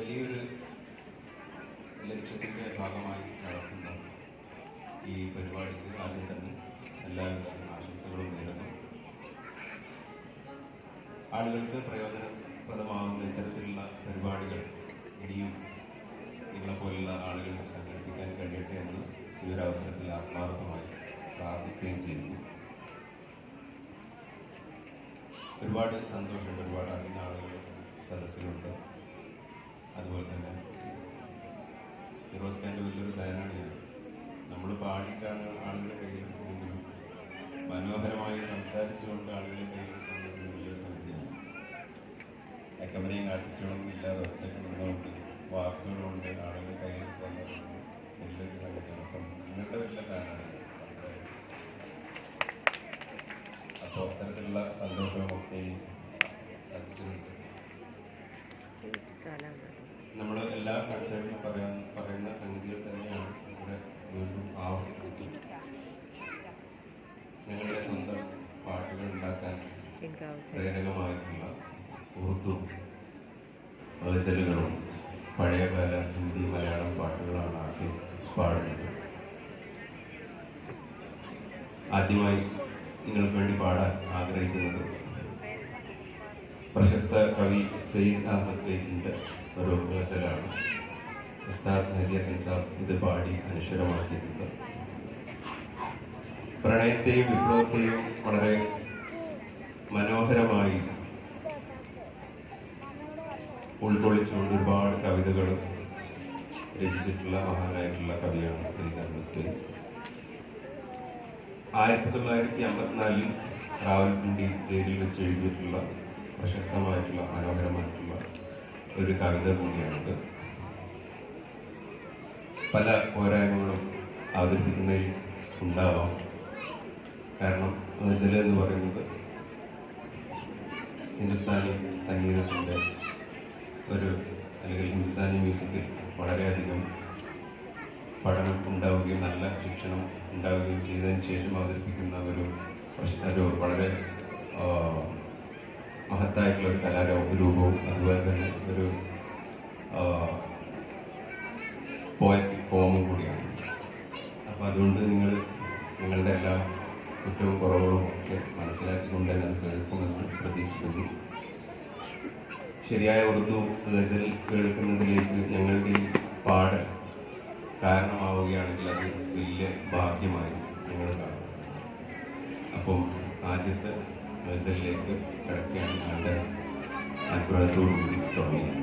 വലിയൊരു ലക്ഷ്യത്തിൻ്റെ ഭാഗമായി നടക്കുന്ന ഈ പരിപാടിക്ക് ആദ്യം തന്നെ എല്ലാവിധ ആശംസകളും നേരുന്നു. ആളുകൾക്ക് പ്രയോജനപ്രദമാകുന്ന ഇത്തരത്തിലുള്ള പരിപാടികൾ ഇനിയും നിങ്ങളെപ്പോലുള്ള ആളുകൾക്ക് സംഘടിപ്പിക്കാൻ കഴിയട്ടെ എന്ന് ഈ ഒരു അവസരത്തിൽ ആത്മാർത്ഥമായി പ്രാർത്ഥിക്കുകയും ചെയ്യുന്നു. ഒരുപാട് സന്തോഷമുണ്ട്, ഒരുപാട് അറിയുന്ന ആളുകൾ സദസ്സിലുണ്ട്. അതുപോലെ തന്നെ ഫിറോസ് ഖാൻ്റെ വലിയൊരു ഫാനാണ് ഞാൻ. നമ്മൾ പാടിയിട്ടാണ് ആളുകളെ കയ്യിലെടുക്കുന്നതെങ്കിലും മനോഹരമായി സംസാരിച്ചുകൊണ്ട് ആളുകളെ കയ്യിലെടുക്കുന്നത് വലിയൊരു സംഗതിയാണ്. അക്കമ്പനിങ് ആർട്ടിസ്റ്റുകളൊന്നും ഇല്ലാതെ ഒറ്റയ്ക്ക് നിന്നുകൊണ്ട് വാക്കുകളുകൊണ്ട് ആളുകളെ കയ്യിലെടുക്കുന്നത് വലിയൊരു സംഗതിയാണ്. അപ്പം നിങ്ങളുടെ വലിയ ഫാനാണ്. അപ്പോൾ അത്തരത്തിലുള്ള സന്തോഷവുമൊക്കെ ഈ സദസ്സിലുണ്ട്. നമ്മൾ എല്ലാ കൺസേർട്ടിലും പറയുന്ന സംഗതികൾ തന്നെയാണ് ഇവിടെ വീണ്ടും ആവർത്തിക്കുന്നത്. ഞങ്ങളുടെ സ്വന്തം പാട്ടുകൾ ഉണ്ടാക്കാൻ പ്രേരകമായിട്ടുള്ള ഉറുദു ഗസലുകളും പഴയകാല ഹിന്ദി മലയാളം പാട്ടുകളാണ് ആദ്യം പാടുന്നത്. ആദ്യമായി നിങ്ങൾക്ക് വേണ്ടി പാടാൻ ആഗ്രഹിക്കുന്നത് പ്രശസ്ത കവി ഫെയ്സ് അഹമ്മദ് ഫെയ്സിൻ്റെ ഒരു ഗസലാണ്. ഉസ്താദ് നദിയ സെൻസാബ് ഇത് പാടി അനശ്വരമാക്കിയിട്ടുണ്ട്. പ്രണയത്തെയും വിപ്ലവത്തെയും വളരെ മനോഹരമായി ഉൾക്കൊള്ളിച്ചുകൊണ്ട് ഒരുപാട് കവിതകൾ രചിച്ചിട്ടുള്ള മഹാനായിട്ടുള്ള കവിയാണ് ഫെയ്സ് അഹമ്മദ് ഫെയ്സ്. 1954 റാവൽപിണ്ടി ജയിലിൽ വെച്ച് എഴുതിയിട്ടുള്ള പ്രശസ്തമായിട്ടുള്ള മനോഹരമായിട്ടുള്ള ഒരു കവിത കൂടിയാണിത്. പല പോരായ്മകളും അവതരിപ്പിക്കുന്നതിൽ ഉണ്ടാവാം. കാരണം ഗസൽ എന്ന് പറയുന്നത് ഹിന്ദുസ്ഥാനി സംഗീതത്തിൻ്റെ അല്ലെങ്കിൽ ഹിന്ദുസ്ഥാനി മ്യൂസിക്കിൽ വളരെയധികം പഠനം ഉണ്ടാവുകയും നല്ല ശിക്ഷണം ഉണ്ടാവുകയും ചെയ്തതിന് ശേഷം അവതരിപ്പിക്കുന്ന ഒരു വളരെ മഹത്തായിട്ടുള്ള ഒരു കലാരൂപവും അതുപോലെ തന്നെ ഒരു പോയറ്റിക് ഫോമും കൂടിയാണ്. അപ്പോൾ അതുകൊണ്ട് നിങ്ങളുടെ എല്ലാ കുറ്റവും കുറവുകളും ഒക്കെ മനസ്സിലാക്കിക്കൊണ്ട് തന്നെ അത് കേൾക്കുമെന്ന് പ്രതീക്ഷിക്കുന്നു. ശരിയായ ഉറുദു ഗസൽ കേൾക്കുന്നതിലേക്ക് ഞങ്ങളുടെ ഈ പാടൽ കാരണമാവുകയാണെങ്കിൽ അത് വലിയ ഭാഗ്യമായി ഞങ്ങൾ കാണും. അപ്പം ആദ്യത്തെ ഗസലിലേക്ക് കിടക്കുകയാണ് ഞങ്ങളുടെ അനുഗ്രഹത്തോടുകൂടി തുടങ്ങിയത്.